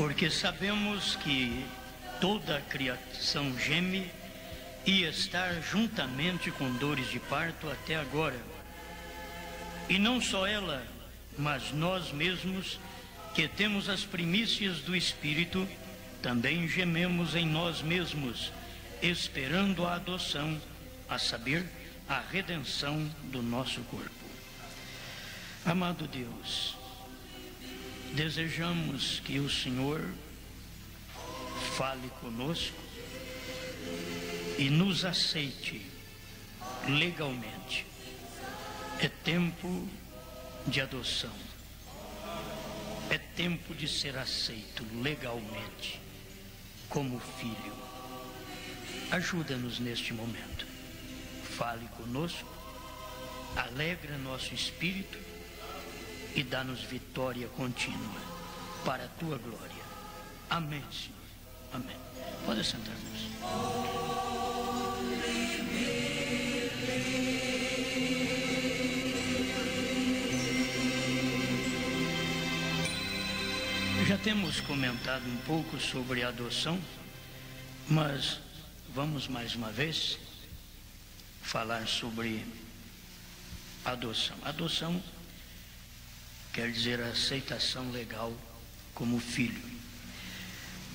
Porque sabemos que toda a criação geme e está juntamente com dores de parto até agora. E não só ela, mas nós mesmos, que temos as primícias do Espírito, também gememos em nós mesmos, esperando a adoção, a saber, a redenção do nosso corpo. Amado Deus, desejamos que o Senhor fale conosco e nos aceite legalmente. É tempo de adoção. É tempo de ser aceito legalmente como filho. Ajuda-nos neste momento. Fale conosco, alegra nosso espírito e dá-nos vitória contínua para a tua glória. Amém, Senhor. Amém. Pode sentar-nos. Já temos comentado um pouco sobre a adoção, mas vamos mais uma vez falar sobre adoção. Adoção quer dizer a aceitação legal como filho.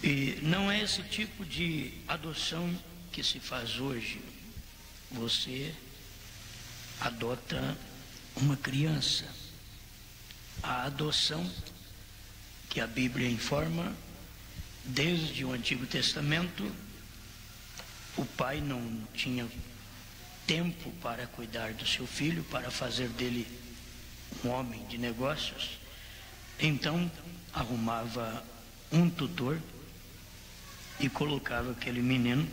E não é esse tipo de adoção que se faz hoje. Você adota uma criança. A adoção que a Bíblia informa, desde o Antigo Testamento, o pai não tinha tempo para cuidar do seu filho, para fazer dele um homem de negócios. Então arrumava um tutor e colocava aquele menino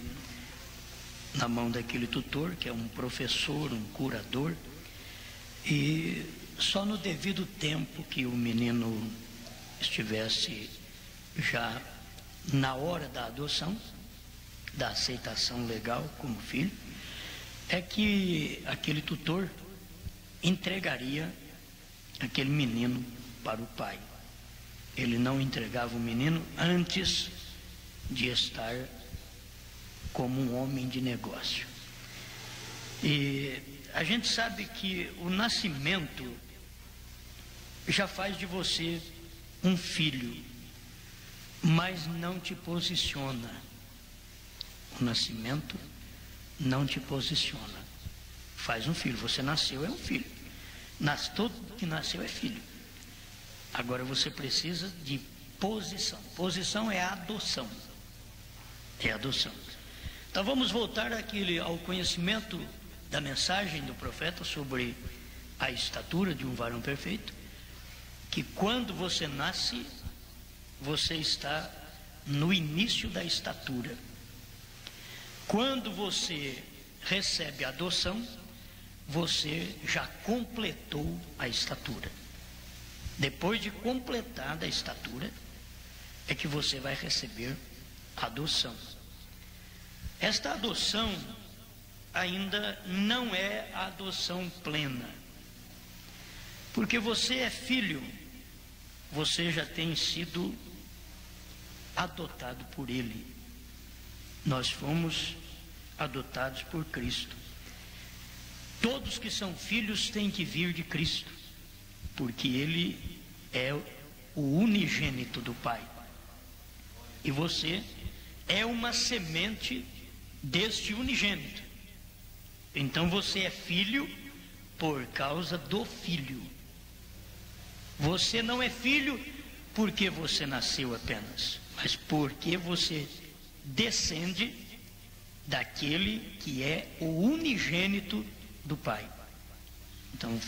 na mão daquele tutor, que é um professor, um curador, e só no devido tempo que o menino estivesse já na hora da adoção, da aceitação legal como filho, é que aquele tutor entregaria aquele menino para o pai. Ele não entregava o menino antes de estar como um homem de negócio. E a gente sabe que o nascimento já faz de você um filho, mas não te posiciona. O nascimento não te posiciona. Faz um filho. Você nasceu, é um filho. Todo que nasceu é filho. Agora você precisa de posição. Posição é a adoção. É a adoção. Então vamos voltar ao conhecimento da mensagem do profeta sobre a estatura de um varão perfeito. Que quando você nasce, você está no início da estatura. Quando você recebe a adoção, você já completou a estatura. Depois de completada a estatura, é que você vai receber a adoção. Esta adoção ainda não é a adoção plena, porque você é filho, você já tem sido adotado por Ele. Nós fomos adotados por Cristo. Todos que são filhos têm que vir de Cristo, porque Ele é o unigênito do Pai. E você é uma semente deste unigênito. Então você é filho por causa do Filho. Você não é filho porque você nasceu apenas, mas porque você descende daquele que é o unigênito do Pai. Então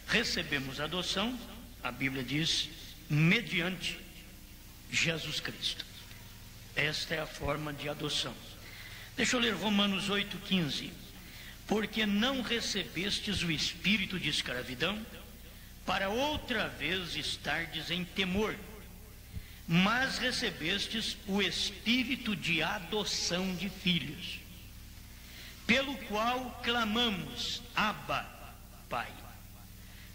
recebemos adoção, a Bíblia diz, mediante Jesus Cristo. Esta é a forma de adoção. Deixa eu ler Romanos 8,15. Porque não recebestes o espírito de escravidão, para outra vez estardes em temor, mas recebestes o espírito de adoção de filhos, pelo qual clamamos, Abba, Pai.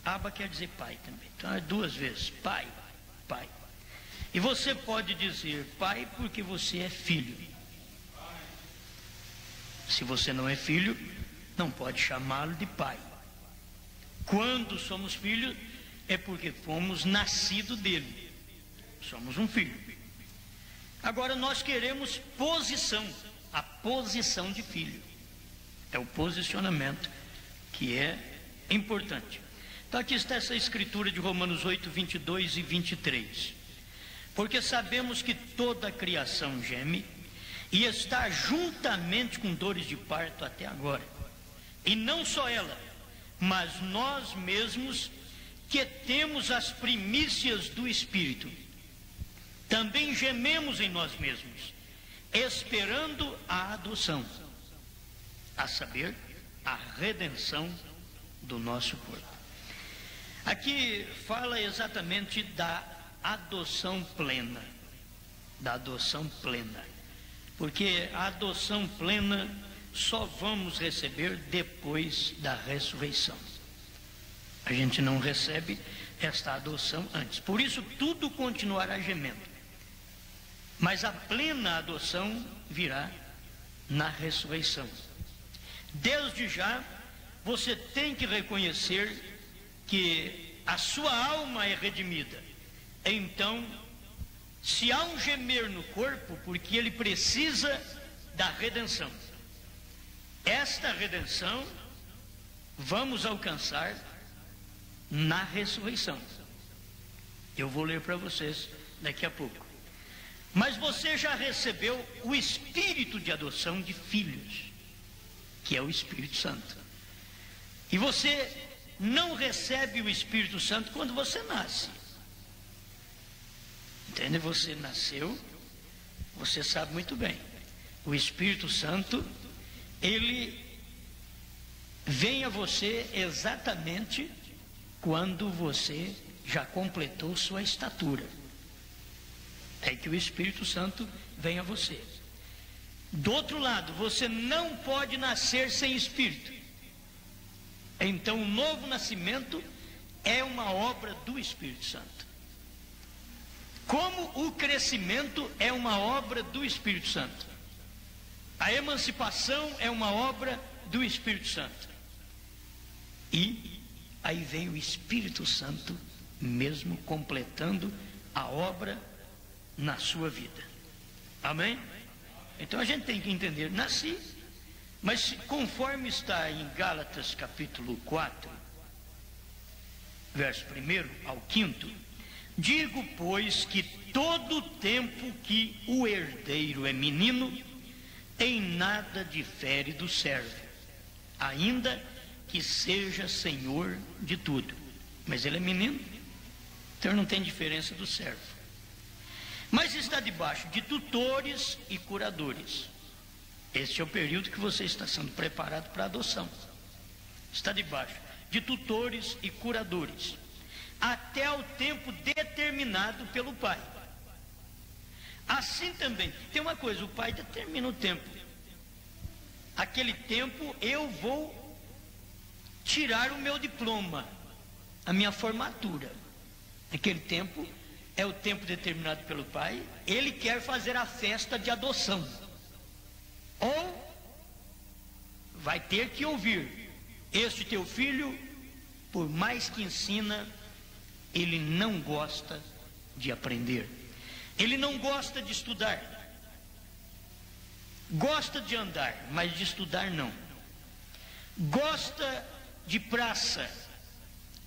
Abba quer dizer pai também. Então é duas vezes, Pai, Pai. E você pode dizer pai porque você é filho. Se você não é filho, não pode chamá-lo de pai. Quando somos filhos, é porque fomos nascidos dele. Somos um filho. Agora nós queremos posição, a posição de filho. É o posicionamento que é importante. Então aqui está essa escritura de Romanos 8, 22 e 23. Porque sabemos que toda a criação geme e está juntamente com dores de parto até agora. E não só ela, mas nós mesmos que temos as primícias do Espírito, também gememos em nós mesmos, esperando a adoção, a saber, a redenção do nosso corpo. Aqui fala exatamente da adoção plena, porque a adoção plena só vamos receber depois da ressurreição. A gente não recebe esta adoção antes, por isso tudo continuará gemendo, mas a plena adoção virá na ressurreição. Desde já você tem que reconhecer que a sua alma é redimida. Então, se há um gemer no corpo, porque ele precisa da redenção. Esta redenção vamos alcançar na ressurreição. Eu vou ler para vocês daqui a pouco. Mas você já recebeu o espírito de adoção de filhos, que é o Espírito Santo. E você não recebe o Espírito Santo quando você nasce. Entende? Você nasceu, você sabe muito bem. O Espírito Santo, ele vem a você exatamente quando você já completou sua estatura. É que o Espírito Santo vem a você. Do outro lado, você não pode nascer sem Espírito. Então o novo nascimento é uma obra do Espírito Santo. Como o crescimento é uma obra do Espírito Santo. A emancipação é uma obra do Espírito Santo. E aí vem o Espírito Santo mesmo completando a obra na sua vida. Amém? Então a gente tem que entender, nasci, mas conforme está em Gálatas capítulo 4, verso 1 ao 5, digo, pois, que todo tempo que o herdeiro é menino, em nada difere do servo, ainda que seja senhor de tudo. Mas ele é menino, então não tem diferença do servo. Mas está debaixo de tutores e curadores. Este é o período que você está sendo preparado para a adoção. Está debaixo de tutores e curadores, até o tempo determinado pelo pai. Assim também, tem uma coisa, o pai determina o tempo. Aquele tempo eu vou tirar o meu diploma, a minha formatura. Aquele tempo é o tempo determinado pelo pai. Ele quer fazer a festa de adoção. Ou vai ter que ouvir: este teu filho, por mais que ensina, ele não gosta de aprender, ele não gosta de estudar, gosta de andar, mas de estudar não, gosta de praça,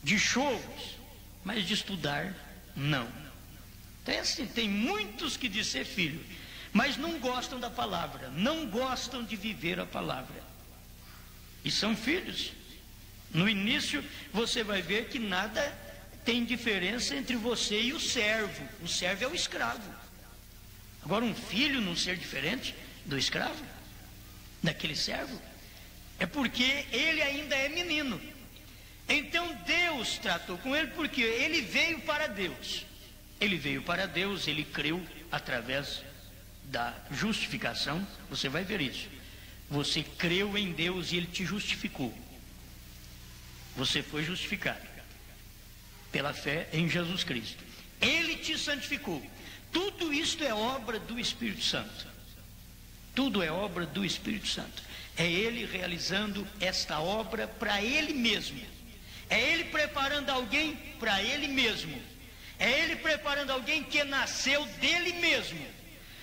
de shows, mas de estudar não. Então assim, tem muitos que dizem ser filho, mas não gostam da palavra, não gostam de viver a palavra, e são filhos. No início você vai ver que nada tem diferença entre você e o servo. O servo é o escravo. Agora um filho não ser diferente do escravo, daquele servo, é porque ele ainda é menino. Então Deus tratou com ele, porque ele veio para Deus. Ele veio para Deus, ele creu através da justificação. Você vai ver isso. Você creu em Deus e ele te justificou. Você foi justificado pela fé em Jesus Cristo. Ele te santificou. Tudo isto é obra do Espírito Santo. Tudo é obra do Espírito Santo. É Ele realizando esta obra para Ele mesmo. É Ele preparando alguém para Ele mesmo. É Ele preparando alguém que nasceu dele mesmo.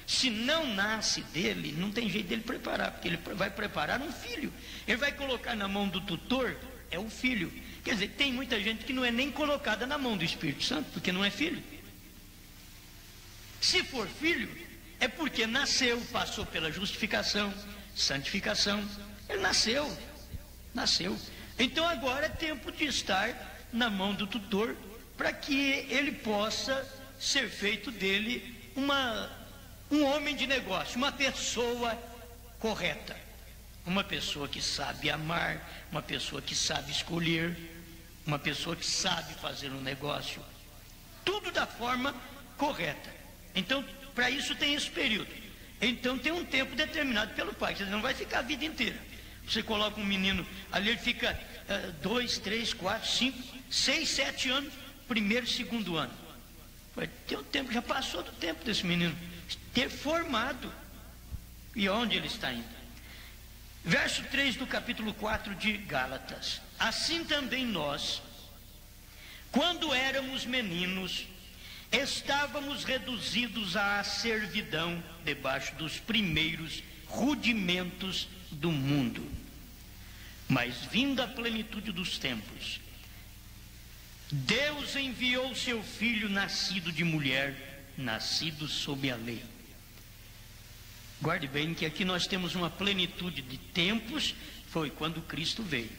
Se não nasce dele, não tem jeito dele preparar, porque ele vai preparar um filho. Ele vai colocar na mão do tutor, é o filho. Quer dizer, tem muita gente que não é nem colocada na mão do Espírito Santo, porque não é filho. Se for filho, é porque nasceu, passou pela justificação, santificação. Ele nasceu. Então agora é tempo de estar na mão do tutor, para que ele possa ser feito dele um homem de negócio, uma pessoa correta, uma pessoa que sabe amar, uma pessoa que sabe escolher, uma pessoa que sabe fazer um negócio, tudo da forma correta. Então, para isso tem esse período. Então tem um tempo determinado pelo pai, você não vai ficar a vida inteira. Você coloca um menino ali, ele fica 2, 3, 4, 5, 6, 7 anos, primeiro, segundo ano. Tem um tempo, já passou do tempo desse menino ter formado. E onde ele está indo? Verso 3 do capítulo 4 de Gálatas. Assim também nós, quando éramos meninos, estávamos reduzidos à servidão debaixo dos primeiros rudimentos do mundo. Mas vinda a plenitude dos tempos, Deus enviou seu Filho nascido de mulher, nascido sob a lei. Guarde bem que aqui nós temos uma plenitude de tempos, foi quando Cristo veio.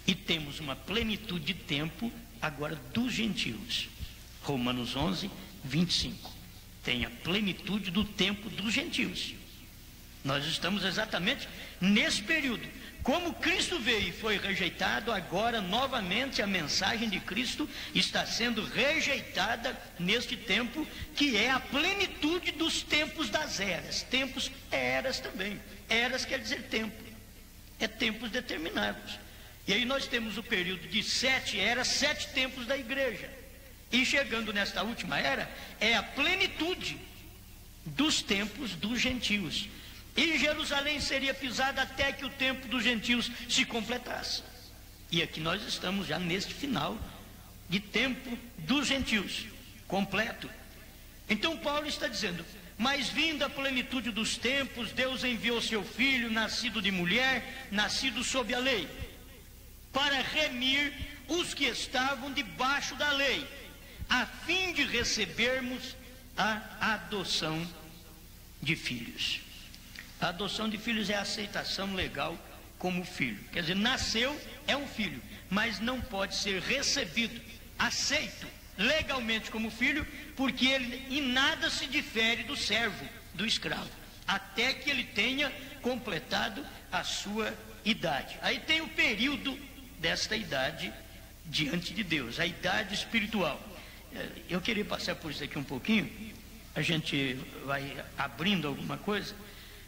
E temos uma plenitude de tempo agora dos gentios. Romanos 11, 25. Tem a plenitude do tempo dos gentios. Nós estamos exatamente nesse período. Como Cristo veio e foi rejeitado, agora novamente a mensagem de Cristo está sendo rejeitada neste tempo, que é a plenitude dos tempos das eras. Tempos é eras também. Eras quer dizer tempo. É tempos determinados. E aí nós temos o período de 7 eras, 7 tempos da igreja. E chegando nesta última era, é a plenitude dos tempos dos gentios. E Jerusalém seria pisada até que o tempo dos gentios se completasse. E aqui nós estamos já neste final de tempo dos gentios, completo. Então Paulo está dizendo, mas vindo a plenitude dos tempos, Deus enviou seu Filho, nascido de mulher, nascido sob a lei, para remir os que estavam debaixo da lei, a fim de recebermos a adoção de filhos. A adoção de filhos é a aceitação legal como filho. Quer dizer, nasceu, é um filho, mas não pode ser recebido, aceito legalmente como filho, porque ele em nada se difere do servo, do escravo, até que ele tenha completado a sua idade. Aí tem o período desta idade diante de Deus, a idade espiritual. Eu queria passar por isso aqui um pouquinho, a gente vai abrindo alguma coisa.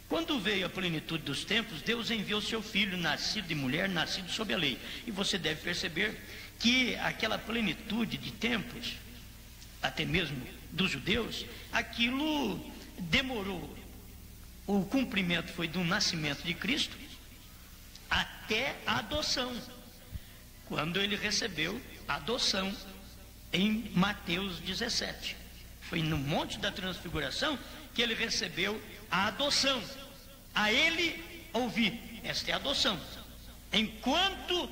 Quando veio a plenitude dos tempos, Deus enviou seu Filho, nascido de mulher, nascido sob a lei. E você deve perceber que aquela plenitude de tempos, até mesmo dos judeus, aquilo demorou. O cumprimento foi do nascimento de Cristo até a adoção, quando ele recebeu a adoção em Mateus 17. Foi no Monte da Transfiguração que ele recebeu a adoção. A ele ouvir, esta é a adoção. Enquanto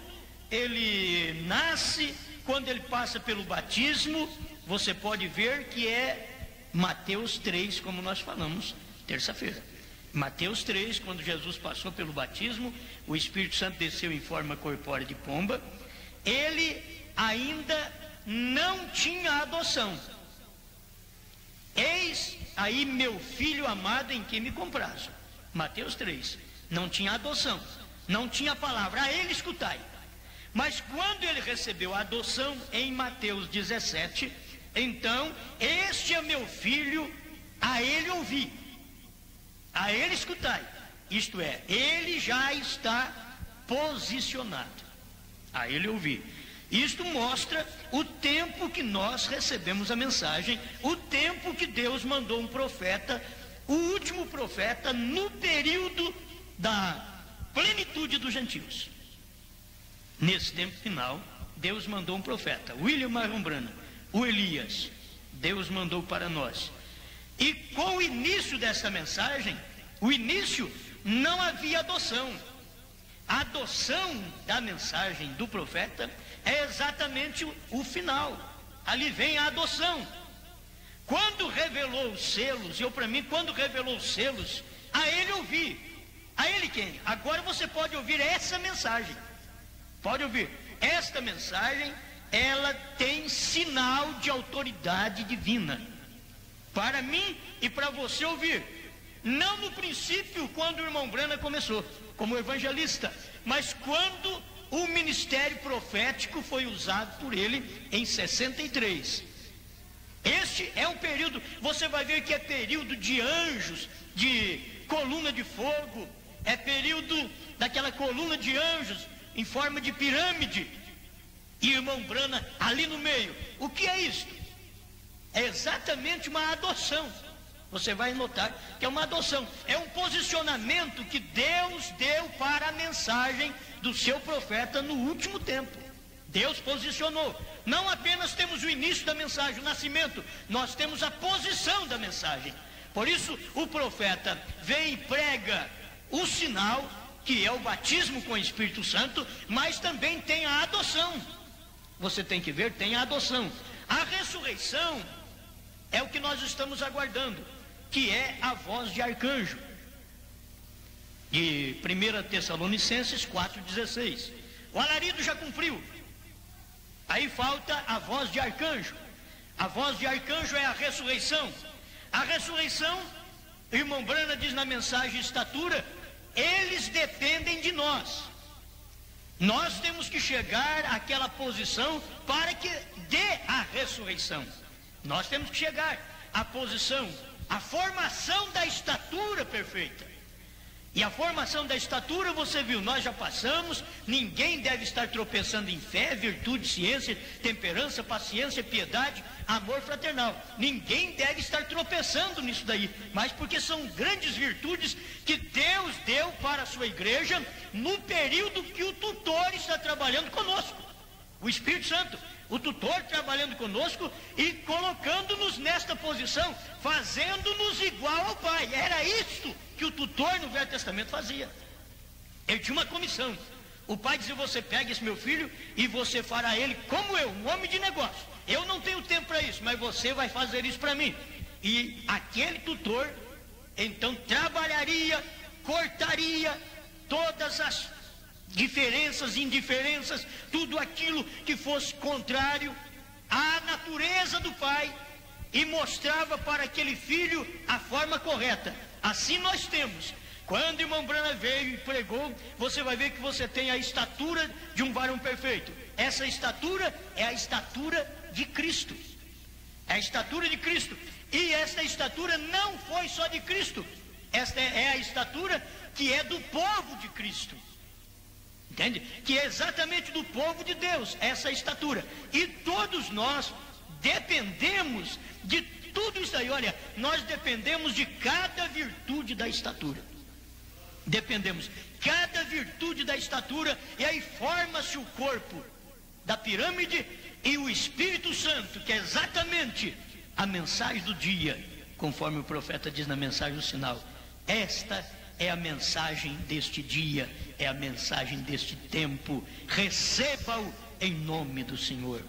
ele nasce, quando ele passa pelo batismo, você pode ver que é Mateus 3, como nós falamos terça-feira. Mateus 3, quando Jesus passou pelo batismo, o Espírito Santo desceu em forma corpórea de pomba, ele ainda não tinha adoção. Eis aí meu filho amado em quem me comprazo. Mateus 3, não tinha adoção, não tinha palavra, a ele escutai. Mas quando ele recebeu a adoção em Mateus 17, então, este é meu filho, a ele ouvi, a ele escutai. Isto é, ele já está posicionado, a ele ouvi. Isto mostra o tempo que nós recebemos a mensagem, o tempo que Deus mandou um profeta, o último profeta, no período da plenitude dos gentios. Nesse tempo final, Deus mandou um profeta, William Marion Branham, o Elias. Deus mandou para nós. E com o início dessa mensagem, o início, não havia adoção. A adoção da mensagem do profeta é exatamente o final. Ali vem a adoção. Quando revelou os selos, quando revelou os selos, a ele ouvi. A ele quem? Agora você pode ouvir essa mensagem. Pode ouvir. Esta mensagem, ela tem sinal de autoridade divina. Para mim e para você ouvir. Não no princípio, quando o irmão Branham começou, como evangelista, mas quando o ministério profético foi usado por ele em 63. Este é um período, você vai ver que é período de anjos, de coluna de fogo, é período daquela coluna de anjos em forma de pirâmide, e irmão Branham ali no meio. O que é isso? É exatamente uma adoção. Você vai notar que é uma adoção, é um posicionamento que Deus deu para a mensagem do seu profeta no último tempo. Deus posicionou. Não apenas temos o início da mensagem, o nascimento, nós temos a posição da mensagem. Por isso o profeta vem e prega o sinal, que é o batismo com o Espírito Santo, mas também tem a adoção. Você tem que ver, tem a adoção. A ressurreição é o que nós estamos aguardando, que é a voz de arcanjo. De 1 Tessalonicenses 4,16. O alarido já cumpriu. Aí falta a voz de arcanjo. A voz de arcanjo é a ressurreição. A ressurreição, irmão Branham diz na mensagem estatura, eles dependem de nós. Nós temos que chegar àquela posição para que dê a ressurreição. Nós temos que chegar à posição, à formação da estatura perfeita. E a formação da estatura, você viu, nós já passamos. Ninguém deve estar tropeçando em fé, virtude, ciência, temperança, paciência, piedade, amor fraternal. Ninguém deve estar tropeçando nisso daí, mas porque são grandes virtudes que Deus deu para a sua igreja no período que o tutor está trabalhando conosco, o Espírito Santo. O tutor trabalhando conosco e colocando-nos nesta posição, fazendo-nos igual ao Pai. Era isso que o tutor no Velho Testamento fazia. Ele tinha uma comissão. O pai dizia: você pega esse meu filho e você fará ele como eu, um homem de negócio. Eu não tenho tempo para isso, mas você vai fazer isso para mim. E aquele tutor então trabalharia, cortaria todas as diferenças, indiferenças, tudo aquilo que fosse contrário à natureza do pai, e mostrava para aquele filho a forma correta. Assim nós temos. Quando o irmão Branham veio e pregou, você vai ver que você tem a estatura de um varão perfeito. Essa estatura é a estatura de Cristo. É a estatura de Cristo. E esta estatura não foi só de Cristo. Esta é a estatura que é do povo de Cristo. Entende? Que é exatamente do povo de Deus, essa estatura. E todos nós dependemos de tudo isso aí. Olha, nós dependemos de cada virtude da estatura. Dependemos. Cada virtude da estatura, e aí forma-se o corpo da pirâmide e o Espírito Santo, que é exatamente a mensagem do dia, conforme o profeta diz na mensagem do sinal. Esta é a mensagem deste dia, é a mensagem deste tempo. Receba-o em nome do Senhor.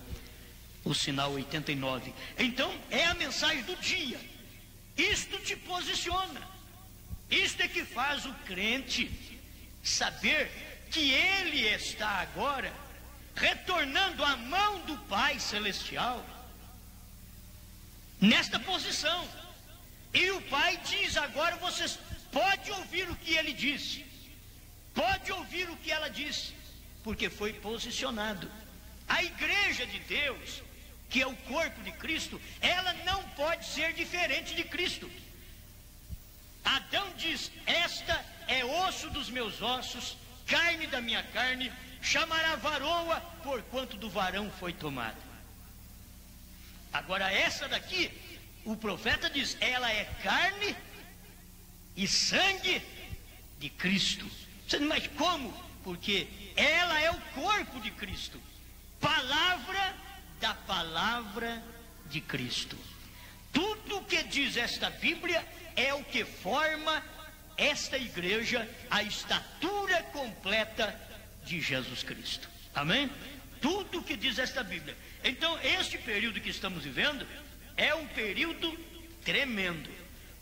O sinal 89. Então é a mensagem do dia. Isto te posiciona. Isto é que faz o crente saber que ele está agora retornando à mão do Pai Celestial nesta posição. E o Pai diz: agora vocês pode ouvir o que ele disse, pode ouvir o que ela disse, porque foi posicionado. A igreja de Deus, que é o corpo de Cristo, ela não pode ser diferente de Cristo. Adão diz: esta é osso dos meus ossos, carne da minha carne. chamará varoa, porquanto do varão foi tomada. Agora essa daqui, o profeta diz, ela é carne e sangue de Cristo. Você não mais como? Porque ela é o corpo de Cristo, palavra da palavra de Cristo. Tudo o que diz esta Bíblia é o que forma esta igreja, a estatura completa de Jesus Cristo. Amém? Tudo o que diz esta Bíblia. Então este período que estamos vivendo é um período tremendo,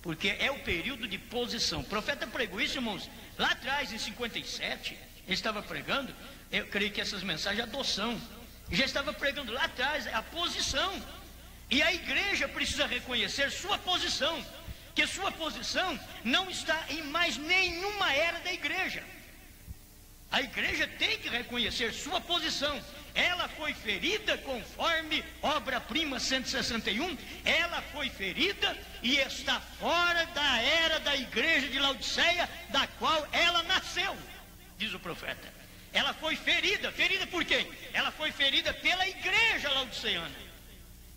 porque é o período de posição. O profeta pregou isso, irmãos, lá atrás em 57, ele estava pregando, eu creio que essas mensagens de adoção, já estava pregando lá atrás a posição. E a igreja precisa reconhecer sua posição, que sua posição não está em mais nenhuma era da igreja. A igreja tem que reconhecer sua posição. Ela foi ferida conforme obra-prima 161, ela foi ferida e está fora da era da igreja de Laodiceia, da qual ela nasceu, diz o profeta. Ela foi ferida, ferida por quem? Ela foi ferida pela igreja laodiceana.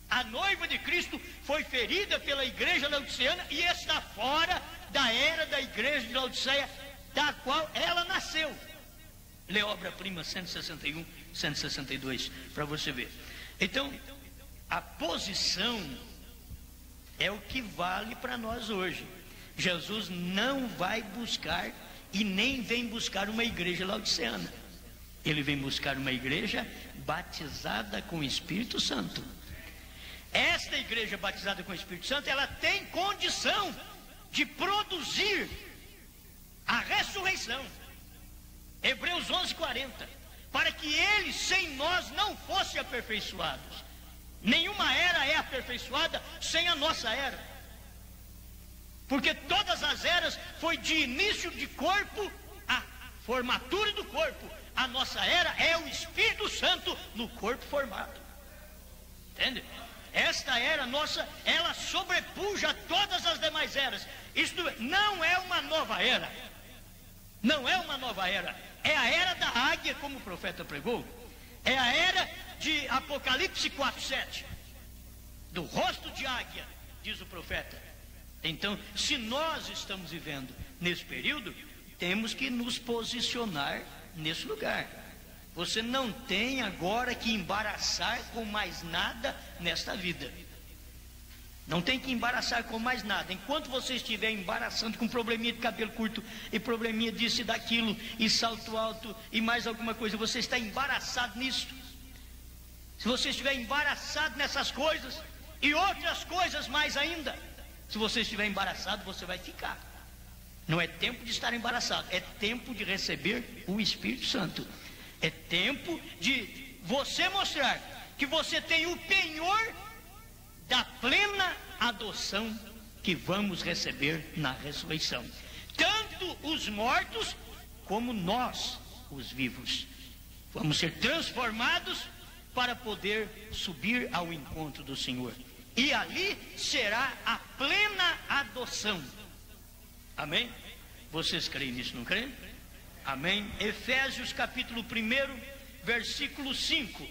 A noiva de Cristo foi ferida pela igreja laodiceana e está fora da era da igreja de Laodiceia, da qual ela nasceu. Lê obra-prima 161, 162, para você ver. Então, a posição é o que vale para nós hoje. Jesus não vai buscar e nem vem buscar uma igreja laodiceana. Ele vem buscar uma igreja batizada com o Espírito Santo. Esta igreja batizada com o Espírito Santo, ela tem condição de produzir a ressurreição. Hebreus 11:40, para que ele sem nós não fosse aperfeiçoados. Nenhuma era é aperfeiçoada sem a nossa era, porque todas as eras foi de início de corpo a formatura do corpo. A nossa era é o Espírito Santo no corpo formado. Entende? Esta era nossa, ela sobrepuja todas as demais eras. Isto não é uma nova era. Não é uma nova era. É a era da águia, como o profeta pregou. É a era de Apocalipse 4:7. Do rosto de águia, diz o profeta. Então, se nós estamos vivendo nesse período, temos que nos posicionar nesse lugar. Você não tem agora que embaraçar com mais nada nesta vida. Não tem que embaraçar com mais nada. Enquanto você estiver embaraçando com probleminha de cabelo curto, e probleminha disso e daquilo, e salto alto, e mais alguma coisa, você está embaraçado nisso. Se você estiver embaraçado nessas coisas, e outras coisas mais ainda, se você estiver embaraçado, você vai ficar. Não é tempo de estar embaraçado, é tempo de receber o Espírito Santo. É tempo de você mostrar que você tem o penhor da plena adoção que vamos receber na ressurreição. Tanto os mortos como nós, os vivos. Vamos ser transformados para poder subir ao encontro do Senhor. E ali será a plena adoção. Amém? Vocês creem nisso, não creem? Amém? Efésios capítulo 1, versículo 5.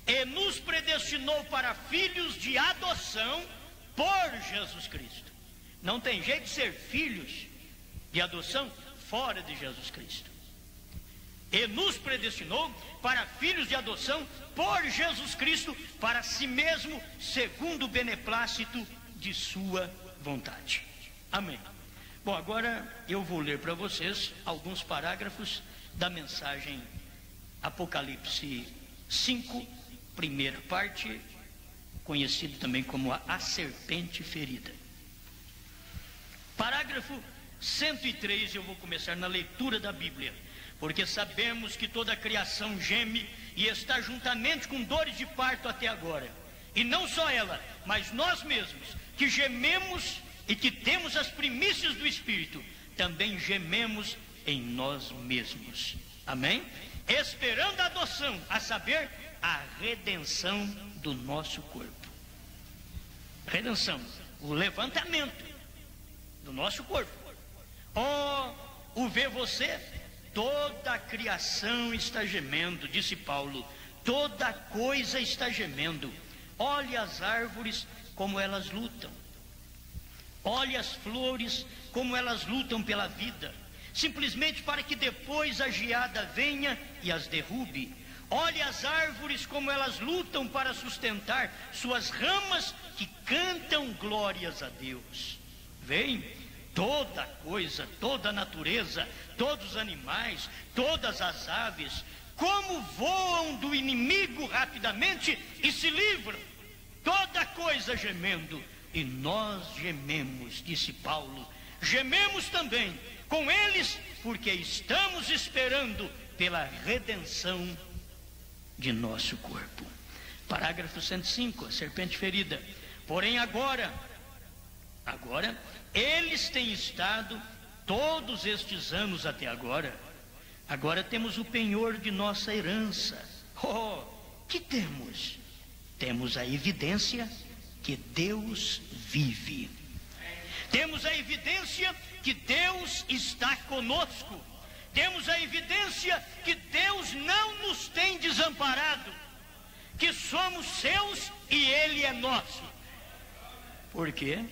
E nos predestinou para filhos de adoção por Jesus Cristo. Não tem jeito de ser filhos de adoção fora de Jesus Cristo. E nos predestinou para filhos de adoção por Jesus Cristo, para si mesmo, segundo o beneplácito de sua vontade. Amém. Bom, agora eu vou ler para vocês alguns parágrafos da mensagem Apocalipse 5, primeira parte, conhecido também como a serpente ferida. Parágrafo 103, eu vou começar na leitura da Bíblia. Porque sabemos que toda a criação geme e está juntamente com dores de parto até agora. E não só ela, mas nós mesmos, que gememos e que temos as primícias do Espírito, também gememos em nós mesmos. Amém? Esperando a adoção, a saber, a redenção do nosso corpo. Redenção, o levantamento do nosso corpo. Oh, o ver você toda a criação está gemendo, disse Paulo, toda coisa está gemendo. Olhe as árvores como elas lutam, olhe as flores como elas lutam pela vida, simplesmente para que depois a geada venha e as derrube. Olhe as árvores como elas lutam para sustentar suas ramas que cantam glórias a Deus. Vem, toda coisa, toda a natureza, todos os animais, todas as aves, como voam do inimigo rapidamente e se livram. Toda coisa gemendo, e nós gememos, disse Paulo, gememos também com eles, porque estamos esperando pela redenção de nosso corpo. Parágrafo 105, a serpente ferida. Porém agora, eles têm estado todos estes anos até agora. Agora temos o penhor de nossa herança. Oh, que temos? Temos a evidência que Deus vive. Temos a evidência que Deus está conosco. Temos a evidência que Deus não nos tem desamparado, que somos seus e Ele é nosso. Por quê?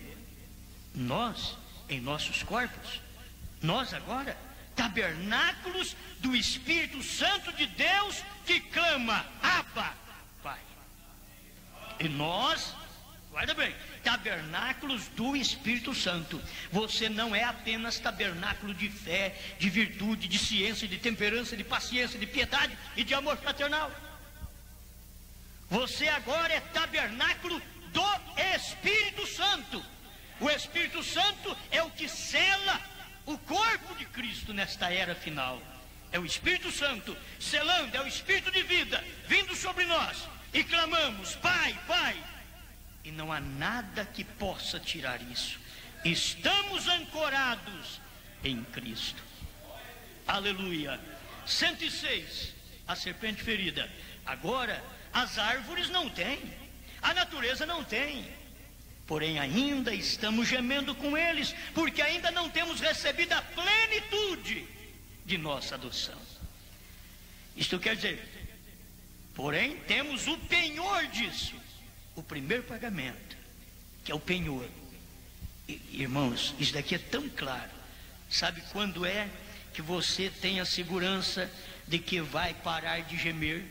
Nós, em nossos corpos, nós agora, tabernáculos do Espírito Santo de Deus, que clama, Abba, Pai. E nós, guarda bem, tabernáculos do Espírito Santo. Você não é apenas tabernáculo de fé, de virtude, de ciência, de temperança, de paciência, de piedade e de amor fraternal. Você agora é tabernáculo do Espírito Santo. O Espírito Santo é o que sela o corpo de Cristo nesta era final. É o Espírito Santo selando, é o Espírito de vida vindo sobre nós. E clamamos, Pai, Pai. E não há nada que possa tirar isso. Estamos ancorados em Cristo. Aleluia. 106, a serpente ferida. Agora, as árvores não têm, a natureza não tem. Porém, ainda estamos gemendo com eles, porque ainda não temos recebido a plenitude de nossa adoção. Isto quer dizer, porém, temos o penhor disso. O primeiro pagamento, que é o penhor. Irmãos, isso daqui é tão claro. Sabe quando é que você tem a segurança de que vai parar de gemer?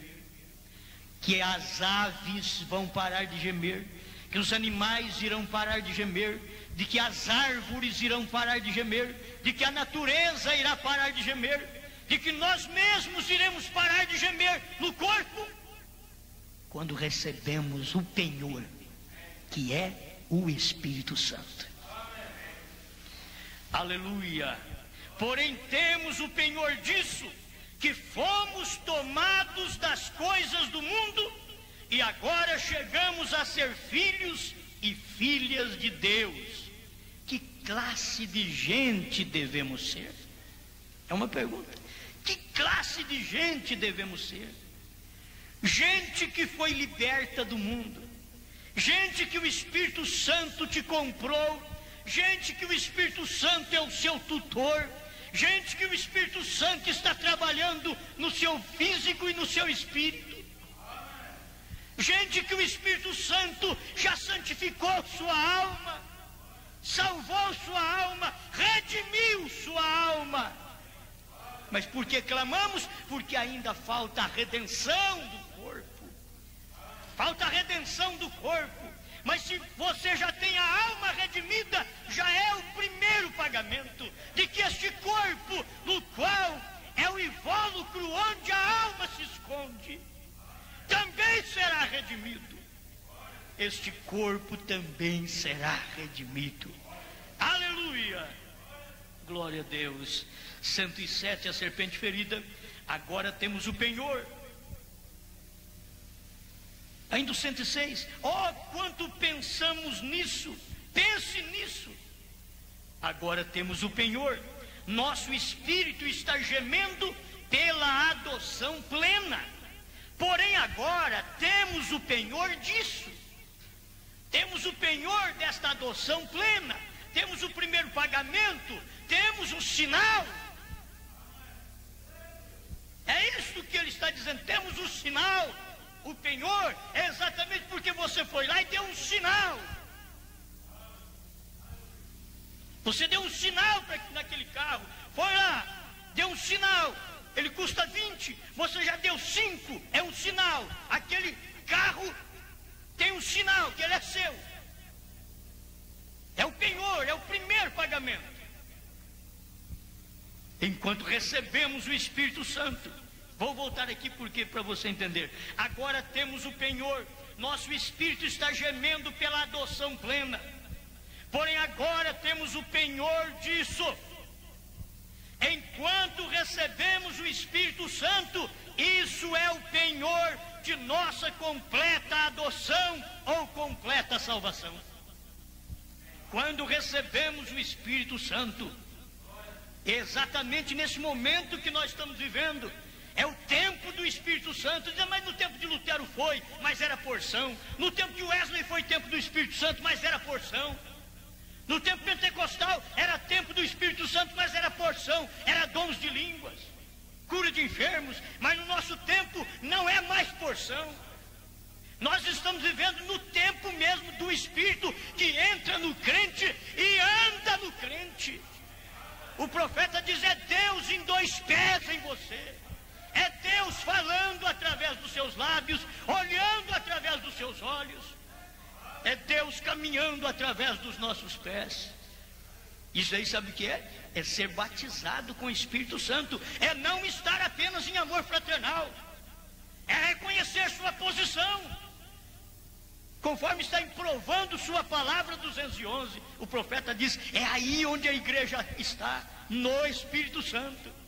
Que as aves vão parar de gemer, que os animais irão parar de gemer, de que as árvores irão parar de gemer, de que a natureza irá parar de gemer, de que nós mesmos iremos parar de gemer no corpo, quando recebemos o penhor, que é o Espírito Santo. Aleluia. Porém temos o penhor disso, que fomos tomados das coisas do mundo e agora chegamos a ser filhos e filhas de Deus. Que classe de gente devemos ser? É uma pergunta. Que classe de gente devemos ser? Gente que foi liberta do mundo, gente que o Espírito Santo te comprou, gente que o Espírito Santo é o seu tutor, gente que o Espírito Santo está trabalhando no seu físico e no seu espírito, gente que o Espírito Santo já santificou sua alma, salvou sua alma, redimiu sua alma. Mas por que clamamos? Porque ainda falta a redenção do corpo. Falta a redenção do corpo. Mas se você já tem a alma redimida, já é o primeiro pagamento de que este corpo, no qual é o invólucro onde a alma se esconde, também será redimido. Este corpo também será redimido. Aleluia! Glória a Deus. 107, a serpente ferida. Agora temos o penhor. Ainda o 106. Oh, quanto pensamos nisso. Pense nisso. Agora temos o penhor. Nosso espírito está gemendo pela adoção plena. Porém agora temos o penhor disso. Temos o penhor desta adoção plena. Temos o primeiro pagamento. Temos o sinal. É isso que ele está dizendo. Temos o sinal, o penhor, é exatamente porque você foi lá e deu um sinal. Você deu um sinal naquele carro, foi lá, deu um sinal. Ele custa 20, você já deu 5, é um sinal. Aquele carro tem um sinal que ele é seu. É o penhor, é o primeiro pagamento. Enquanto recebemos o Espírito Santo, vou voltar aqui porque para você entender. Agora temos o penhor, nosso espírito está gemendo pela adoção plena. Porém agora temos o penhor disso. Enquanto recebemos o Espírito Santo, isso é o penhor de nossa completa adoção ou completa salvação. Quando recebemos o Espírito Santo, exatamente nesse momento que nós estamos vivendo, é o tempo do Espírito Santo. Mas no tempo de Lutero foi, mas era porção. No tempo de Wesley foi tempo do Espírito Santo, mas era porção. No tempo pentecostal era tempo do Espírito Santo, mas era porção, era dons de línguas, cura de enfermos. Mas no nosso tempo não é mais porção. Nós estamos vivendo no tempo mesmo do Espírito, que entra no crente e anda no crente. O profeta diz: é Deus em 2 pés em você. É Deus falando através dos seus lábios, olhando através dos seus olhos. É Deus caminhando através dos nossos pés. Isso aí sabe o que é? É ser batizado com o Espírito Santo. É não estar apenas em amor fraternal. É reconhecer sua posição. Conforme está provando sua palavra 211, o profeta diz: é aí onde a igreja está, no Espírito Santo.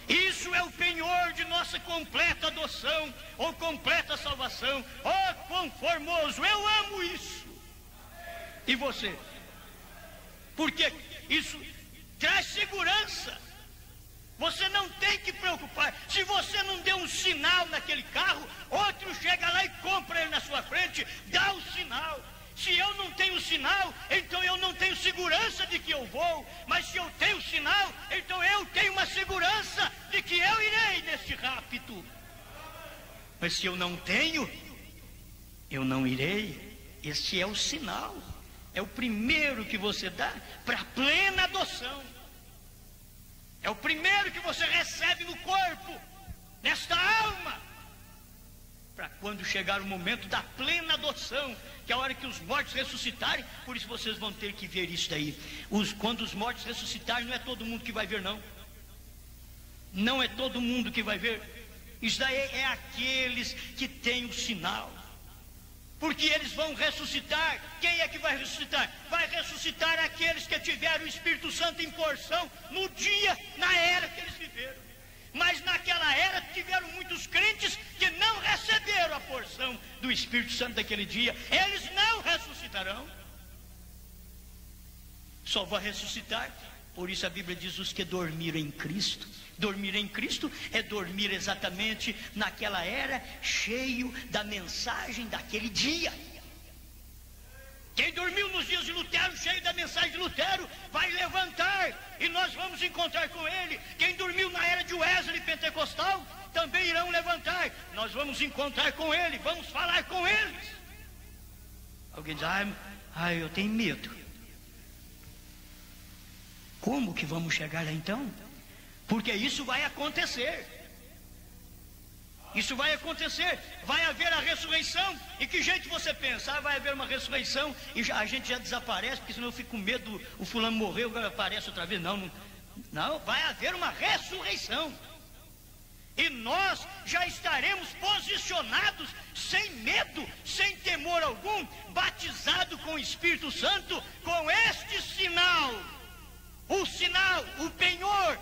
Isso é o penhor de nossa completa adoção ou completa salvação. Oh, quão formoso! Eu amo isso. E você? Porque isso traz segurança. Você não tem que preocupar. Se você não deu um sinal naquele carro, outro chega lá e compra ele na sua frente, dá o sinal. Se eu não tenho sinal, então eu não tenho segurança de que eu vou. Mas se eu tenho sinal, então eu tenho uma segurança de que eu irei neste rapto. Mas se eu não tenho, eu não irei. Este é o sinal. É o primeiro que você dá para a plena adoção. É o primeiro que você recebe no corpo, nesta alma, para quando chegar o momento da plena adoção, que é a hora que os mortos ressuscitarem. Por isso vocês vão ter que ver isso daí. Quando os mortos ressuscitarem, não é todo mundo que vai ver, não. Não é todo mundo que vai ver. Isso daí é aqueles que têm o sinal. Porque eles vão ressuscitar. Quem é que vai ressuscitar? Vai ressuscitar aqueles que tiveram o Espírito Santo em porção no dia, na era que eles viveram. Mas naquela era tiveram muitos crentes que não receberam a porção do Espírito Santo daquele dia. Eles não ressuscitarão. Só vão ressuscitar. Por isso a Bíblia diz: os que dormiram em Cristo. Dormir em Cristo é dormir exatamente naquela era, cheio da mensagem daquele dia. Quem dormiu nos dias de Lutero, cheio da mensagem de Lutero, vai levantar e nós vamos encontrar com ele. Quem dormiu na era de Wesley pentecostal, também irão levantar. Nós vamos encontrar com ele, vamos falar com eles. Alguém diz: eu tenho medo. Como que vamos chegar lá então? Porque isso vai acontecer. Isso vai acontecer. Vai haver a ressurreição. E que jeito você pensa? Vai haver uma ressurreição e a gente já desaparece, porque senão eu fico com medo, o fulano morreu, agora aparece outra vez. Não, vai haver uma ressurreição. E nós já estaremos posicionados, sem medo, sem temor algum, batizado com o Espírito Santo, com este sinal. O sinal, o penhor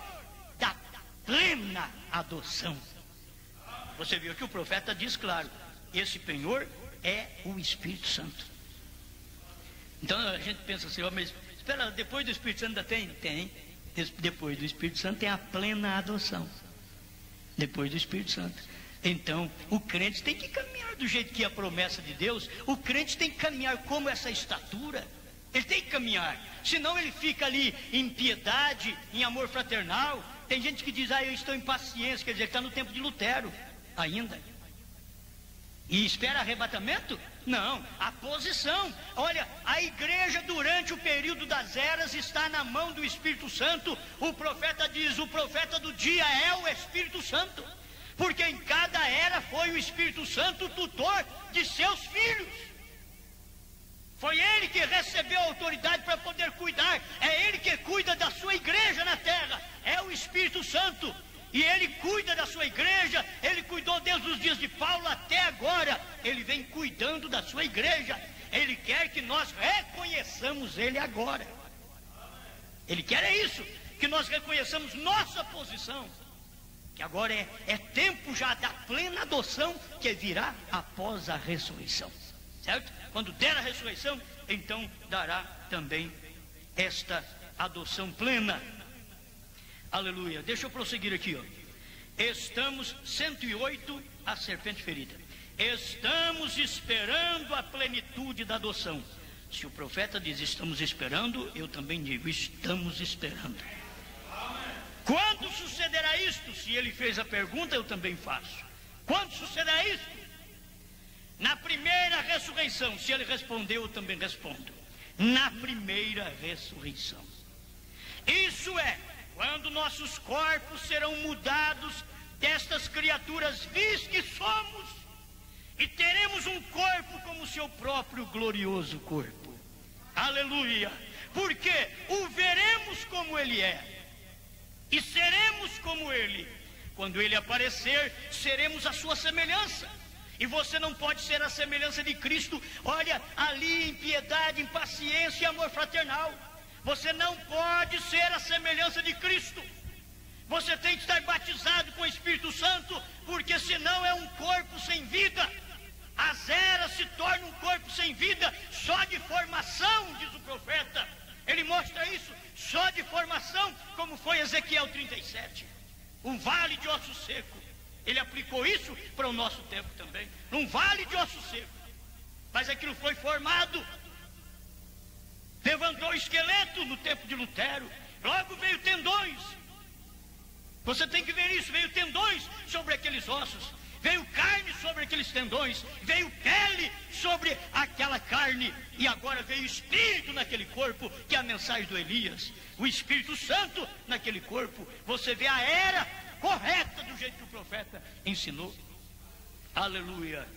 da plena adoção. Você viu que o profeta diz claro: esse penhor é o Espírito Santo. Então a gente pensa assim: mas espera, depois do Espírito Santo ainda tem? Tem. Depois do Espírito Santo tem a plena adoção. Depois do Espírito Santo. Então o crente tem que caminhar do jeito que é a promessa de Deus. O crente tem que caminhar como essa estatura. Ele tem que caminhar. Senão ele fica ali em piedade, em amor fraternal, Tem gente que diz, eu estou impaciente, quer dizer, está no tempo de Lutero ainda. E espera arrebatamento? Não, a posição. Olha, a igreja durante o período das eras está na mão do Espírito Santo. O profeta diz, o profeta do dia é o Espírito Santo. Porque em cada era foi o Espírito Santo o tutor de seus filhos. Foi ele que recebeu a autoridade para poder cuidar. É ele que cuida da sua igreja na terra. É o Espírito Santo. E ele cuida da sua igreja. Ele cuidou desde os dias de Paulo até agora. Ele vem cuidando da sua igreja. Ele quer que nós reconheçamos ele agora. Ele quer isso, que nós reconheçamos nossa posição. Que agora é tempo já da plena adoção, que virá após a ressurreição. Certo? Quando der a ressurreição, então dará também esta adoção plena. Aleluia. Deixa eu prosseguir aqui, ó. Estamos, 108, a serpente ferida. Estamos esperando a plenitude da adoção. Se o profeta diz estamos esperando, eu também digo estamos esperando. Quando sucederá isto? Se ele fez a pergunta, eu também faço. Quando sucederá isto? Na primeira ressurreição. Se ele respondeu, eu também respondo. Na primeira ressurreição. Isso é, quando nossos corpos serão mudados destas criaturas vis que somos, e teremos um corpo como o seu próprio glorioso corpo. Aleluia! Porque o veremos como ele é, e seremos como ele. Quando ele aparecer, seremos a sua semelhança. E você não pode ser a semelhança de Cristo, olha, ali em piedade, em paciência e amor fraternal. Você não pode ser a semelhança de Cristo. Você tem que estar batizado com o Espírito Santo, porque senão é um corpo sem vida. As eras se tornam um corpo sem vida, só de formação, diz o profeta. Ele mostra isso, só de formação, como foi Ezequiel 37. Um vale de osso seco. Ele aplicou isso para o nosso tempo também. Um vale de osso seco. Mas aquilo foi formado. Levantou o esqueleto no tempo de Lutero. Logo veio tendões. Você tem que ver isso. Veio tendões sobre aqueles ossos. Veio carne sobre aqueles tendões. Veio pele sobre aquela carne. E agora veio espírito naquele corpo, que é a mensagem do Elias. O Espírito Santo naquele corpo. Você vê a era correta do jeito que o profeta ensinou. Aleluia.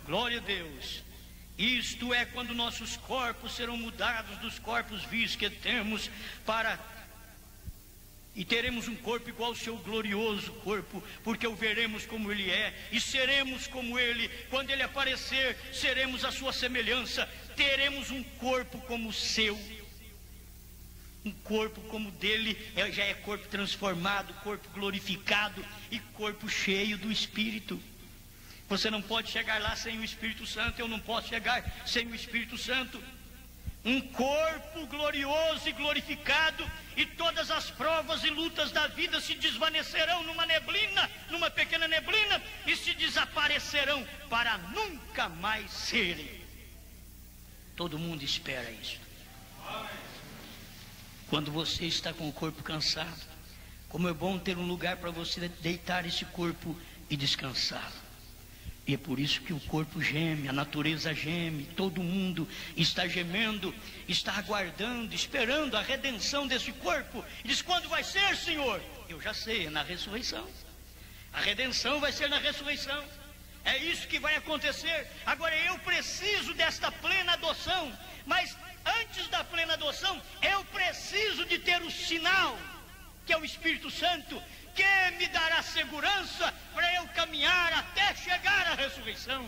Glória a Deus. Isto é quando nossos corpos serão mudados dos corpos vis que temos e teremos um corpo igual ao seu glorioso corpo, porque o veremos como ele é e seremos como ele. Quando ele aparecer, seremos a sua semelhança. Teremos um corpo como o seu. Um corpo como o dele, já é corpo transformado, corpo glorificado e corpo cheio do Espírito. Você não pode chegar lá sem o Espírito Santo. Eu não posso chegar sem o Espírito Santo. Um corpo glorioso e glorificado, e todas as provas e lutas da vida se desvanecerão numa neblina, numa pequena neblina, e se desaparecerão para nunca mais serem. Todo mundo espera isso. Quando você está com o corpo cansado, como é bom ter um lugar para você deitar esse corpo e descansar. E é por isso que o corpo geme, a natureza geme, todo mundo está gemendo, está aguardando, esperando a redenção desse corpo. E diz: quando vai ser, Senhor? Eu já sei, é na ressurreição. A redenção vai ser na ressurreição. É isso que vai acontecer. Agora eu preciso desta plena adoção, mas antes da plena adoção, eu preciso de ter o sinal, que é o Espírito Santo, que me dará segurança para eu caminhar até chegar à ressurreição.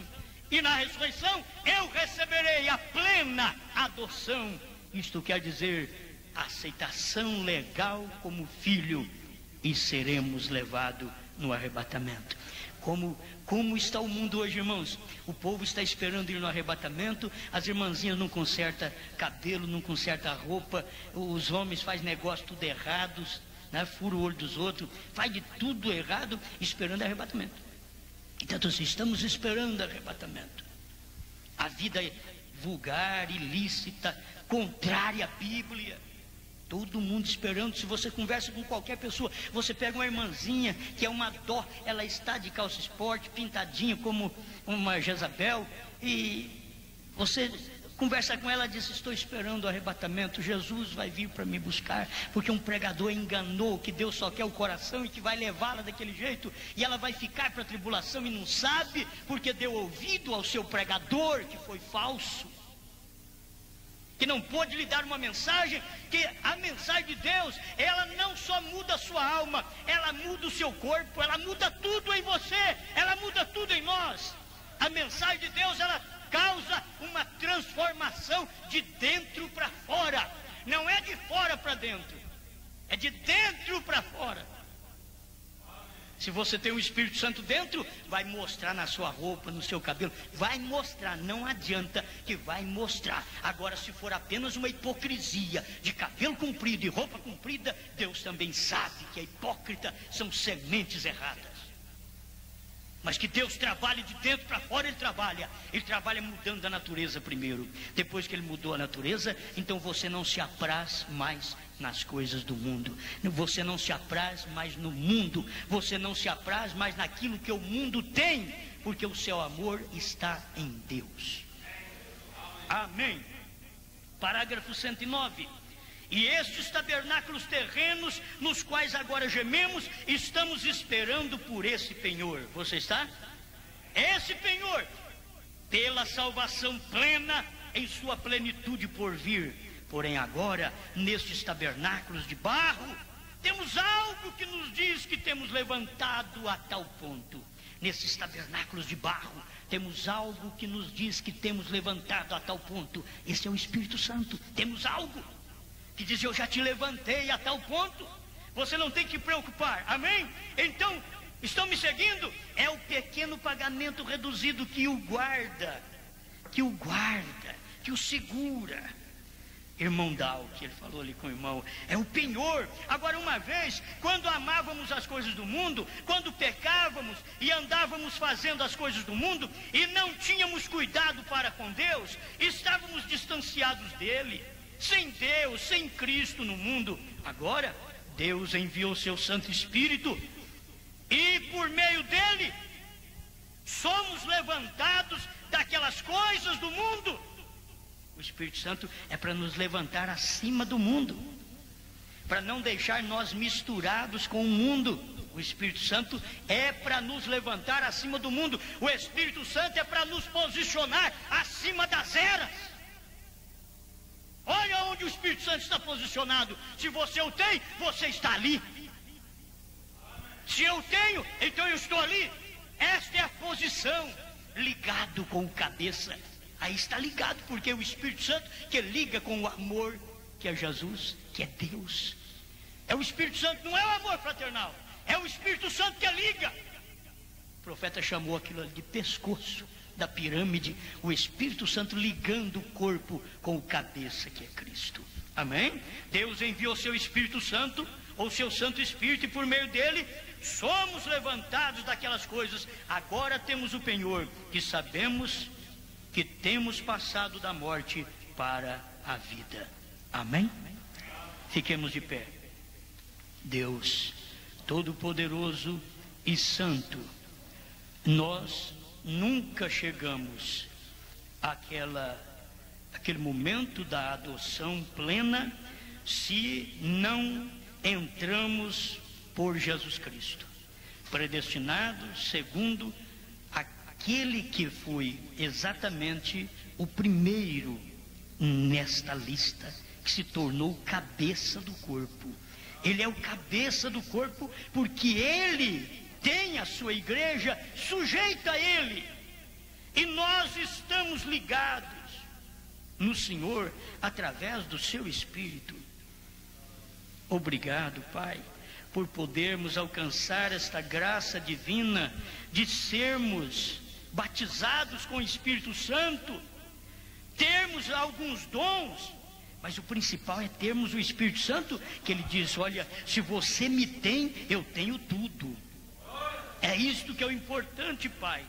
E na ressurreição eu receberei a plena adoção. Isto quer dizer aceitação legal como filho, e seremos levados no arrebatamento. Como está o mundo hoje, irmãos? O povo está esperando ir no arrebatamento. As irmãzinhas não consertam cabelo, não consertam roupa. Os homens fazem negócio tudo errados, né? Fura o olho dos outros, faz de tudo errado, esperando arrebatamento. Então, estamos esperando arrebatamento. A vida é vulgar, ilícita, contrária à Bíblia. Todo mundo esperando. Se você conversa com qualquer pessoa, você pega uma irmãzinha que é uma dó, ela está de calça esporte, pintadinha como uma Jezabel, e você conversa com ela e diz: estou esperando o arrebatamento, Jesus vai vir para me buscar, porque um pregador enganou que Deus só quer o coração e que vai levá-la daquele jeito, e ela vai ficar para a tribulação e não sabe, porque deu ouvido ao seu pregador que foi falso, que não pôde lhe dar uma mensagem, que a mensagem de Deus, ela não só muda a sua alma, ela muda o seu corpo, ela muda tudo em você, ela muda tudo em nós. A mensagem de Deus, ela causa uma transformação de dentro para fora, não é de fora para dentro, é de dentro para fora. Se você tem o Espírito Santo dentro, vai mostrar na sua roupa, no seu cabelo, vai mostrar, não adianta que vai mostrar. Agora, se for apenas uma hipocrisia de cabelo comprido e roupa comprida, Deus também sabe que a hipócrita são sementes erradas. Mas que Deus trabalhe de dentro para fora, Ele trabalha mudando a natureza primeiro. Depois que Ele mudou a natureza, então você não se apraz mais nas coisas do mundo, você não se apraz mais no mundo, você não se apraz mais naquilo que o mundo tem, porque o seu amor está em Deus. Amém. Parágrafo 109. E estes tabernáculos terrenos, nos quais agora gememos, estamos esperando por esse penhor. Você está? Esse penhor, pela salvação plena, em sua plenitude por vir. Porém agora, nestes tabernáculos de barro, temos algo que nos diz que temos levantado a tal ponto. Nesses tabernáculos de barro, temos algo que nos diz que temos levantado a tal ponto. Esse é o Espírito Santo. Temos algo que diz: eu já te levantei a tal ponto, você não tem que preocupar. Amém? Então, estão me seguindo? É o pequeno pagamento reduzido que o guarda, que o segura. Irmão Dal, que ele falou ali com o irmão, é o penhor. Agora, uma vez, quando amávamos as coisas do mundo, quando pecávamos e andávamos fazendo as coisas do mundo e não tínhamos cuidado para com Deus, estávamos distanciados dele, sem Deus, sem Cristo no mundo. Agora, Deus enviou seu Santo Espírito e por meio dele somos levantados daquelas coisas do mundo. O Espírito Santo é para nos levantar acima do mundo, para não deixar nós misturados com o mundo. O Espírito Santo é para nos levantar acima do mundo. O Espírito Santo é para nos posicionar acima das eras. Olha onde o Espírito Santo está posicionado. Se você o tem, você está ali. Se eu tenho, então eu estou ali. Esta é a posição, ligado com o cabeça. Aí está ligado, porque é o Espírito Santo que liga com o amor, que é Jesus, que é Deus. É o Espírito Santo, não é o amor fraternal, é o Espírito Santo que liga. O profeta chamou aquilo ali de pescoço da pirâmide, o Espírito Santo ligando o corpo com o cabeça, que é Cristo. Amém? Deus enviou seu Espírito Santo, ou seu Santo Espírito, e por meio dele somos levantados daquelas coisas. Agora temos o penhor, que sabemos que temos passado da morte para a vida. Amém? Fiquemos de pé. Deus Todo-Poderoso e Santo, nós nunca chegamos àquele momento da adoção plena se não entramos por Jesus Cristo, predestinado segundo aquele que foi exatamente o primeiro nesta lista, que se tornou cabeça do corpo. Ele é o cabeça do corpo porque ele tem a sua igreja sujeita a ele, e nós estamos ligados no Senhor através do seu Espírito. Obrigado, Pai, por podermos alcançar esta graça divina de sermos batizados com o Espírito Santo, termos alguns dons, mas o principal é termos o Espírito Santo, que ele diz: olha, se você me tem, eu tenho tudo. É isto que é o importante, Pai.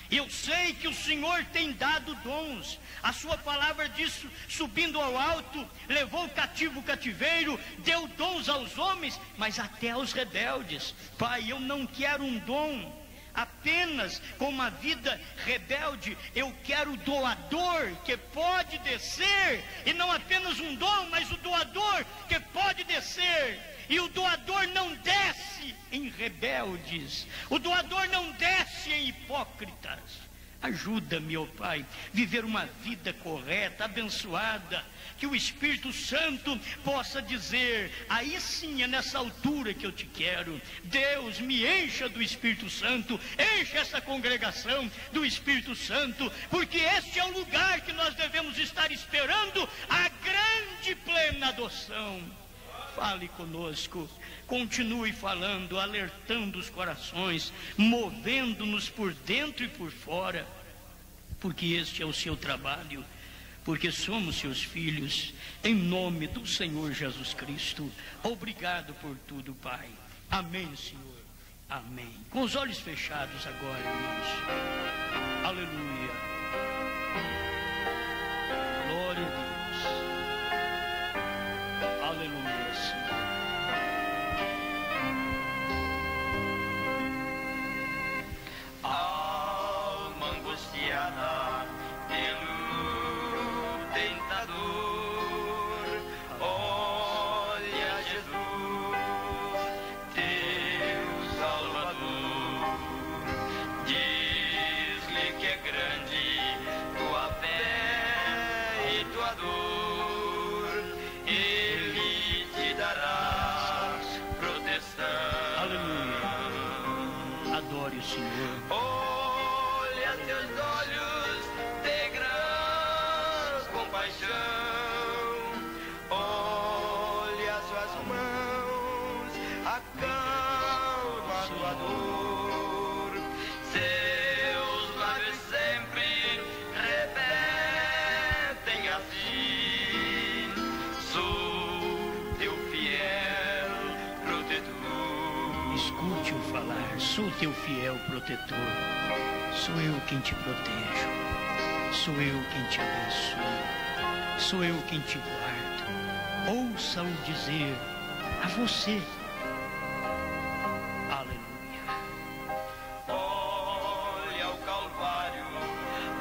Eu sei que o Senhor tem dado dons. A sua palavra diz: subindo ao alto, levou cativo o cativeiro, deu dons aos homens, mas até aos rebeldes. Pai, eu não quero um dom apenas com uma vida rebelde. Eu quero o doador que pode descer, e não apenas um dom, mas o doador que pode descer. E o doador não desce em rebeldes, o doador não desce em hipócritas. Ajuda-me, ó Pai, viver uma vida correta, abençoada, que o Espírito Santo possa dizer: aí sim é nessa altura que eu te quero. Deus, me encha do Espírito Santo, encha essa congregação do Espírito Santo, porque este é o lugar que nós devemos estar esperando a grande plena adoção. Fale conosco, continue falando, alertando os corações, movendo-nos por dentro e por fora, porque este é o seu trabalho, porque somos seus filhos, em nome do Senhor Jesus Cristo. Obrigado por tudo, Pai. Amém, Senhor. Amém. Com os olhos fechados agora, irmãos. Aleluia. Glória a Deus. Aleluia, Senhor. Alma angustiada pelo tentador, olha Jesus, teu Salvador. Diz-lhe que é grande tua fé e tua dor, Ele te dará proteção. Aleluia. Adore o Senhor. Olha teus olhos de grande compaixão, olha suas mãos, acalma tua dor. Seus lábios sempre repetem assim: sou teu fiel protetor. Escute-o falar: sou teu fiel protetor. Sou eu quem te protejo, sou eu quem te abençoo, sou eu quem te guardo. Ouça-o dizer a você. Aleluia. Olha o Calvário,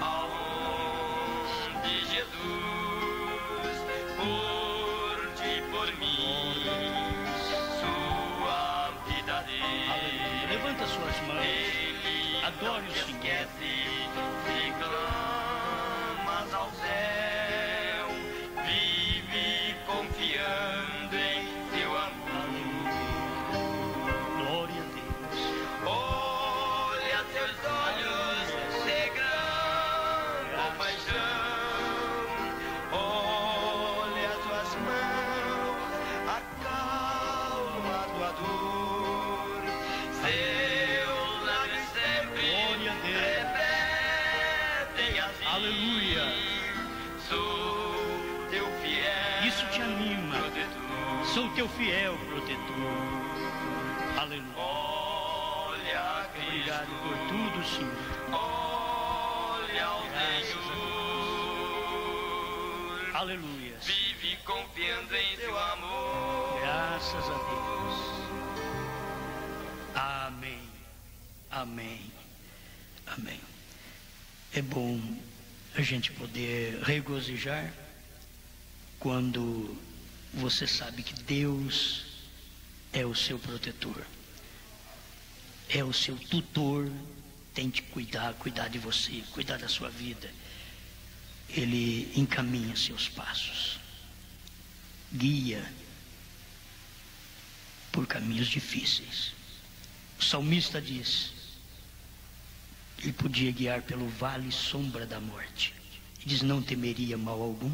aonde Jesus, por ti, por mim, sua vida deu. Aleluia. Levanta suas mãos. Ele Adore não o te Senhor. esquece, se clamas ao céu, vive confiando em seu amor. Glória a Deus. Olha teus olhos de grande compaixão, olha tuas mãos, acalma tua dor. Seus lábios sempre Glória a Deus. repetem assim: Aleluia. sou teu fiel Isso te anima. protetor. Sou teu fiel protetor. Aleluia. Olha a Cristo. Obrigado por tudo, Senhor. Olha ao Senhor, Aleluia. vive confiando em seu amor. Graças a Deus. Amém. Amém. Amém. É bom a gente poder regozijar quando você sabe que Deus é o seu protetor, é o seu tutor, tem que cuidar de você, cuidar da sua vida. Ele encaminha seus passos, guia por caminhos difíceis. O salmista diz: ele podia guiar pelo vale sombra da morte. E diz: não temeria mal algum,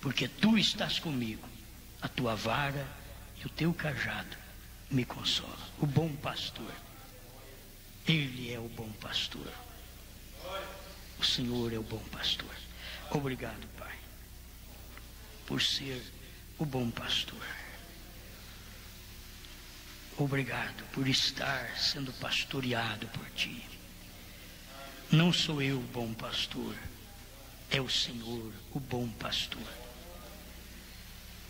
porque tu estás comigo, a tua vara e o teu cajado me consolam. O bom pastor, ele é o bom pastor. O Senhor é o bom pastor. Obrigado, Pai, por ser o bom pastor. Obrigado por estar sendo pastoreado por ti. Não sou eu o bom pastor, é o Senhor o bom pastor.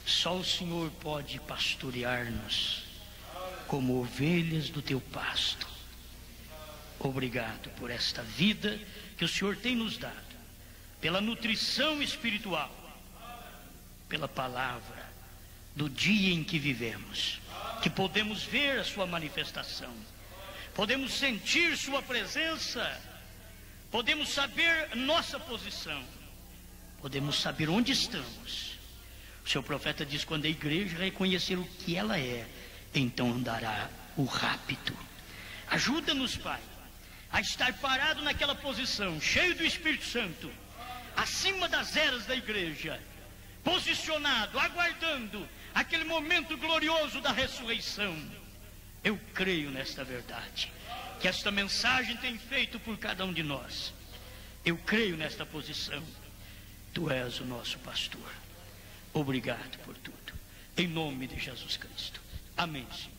Só o Senhor pode pastorear-nos como ovelhas do teu pasto. Obrigado por esta vida que o Senhor tem nos dado, pela nutrição espiritual, pela palavra do dia em que vivemos, que podemos ver a sua manifestação, podemos sentir sua presença, podemos saber nossa posição, podemos saber onde estamos. O seu profeta diz: quando a igreja reconhecer o que ela é, então andará o rápido. Ajuda-nos, Pai, a estar parado naquela posição, cheio do Espírito Santo, acima das eras da igreja, posicionado, aguardando aquele momento glorioso da ressurreição. Eu creio nesta verdade, que esta mensagem tem feito por cada um de nós. Eu creio nesta posição. Tu és o nosso pastor. Obrigado por tudo. Em nome de Jesus Cristo. Amém, Senhor.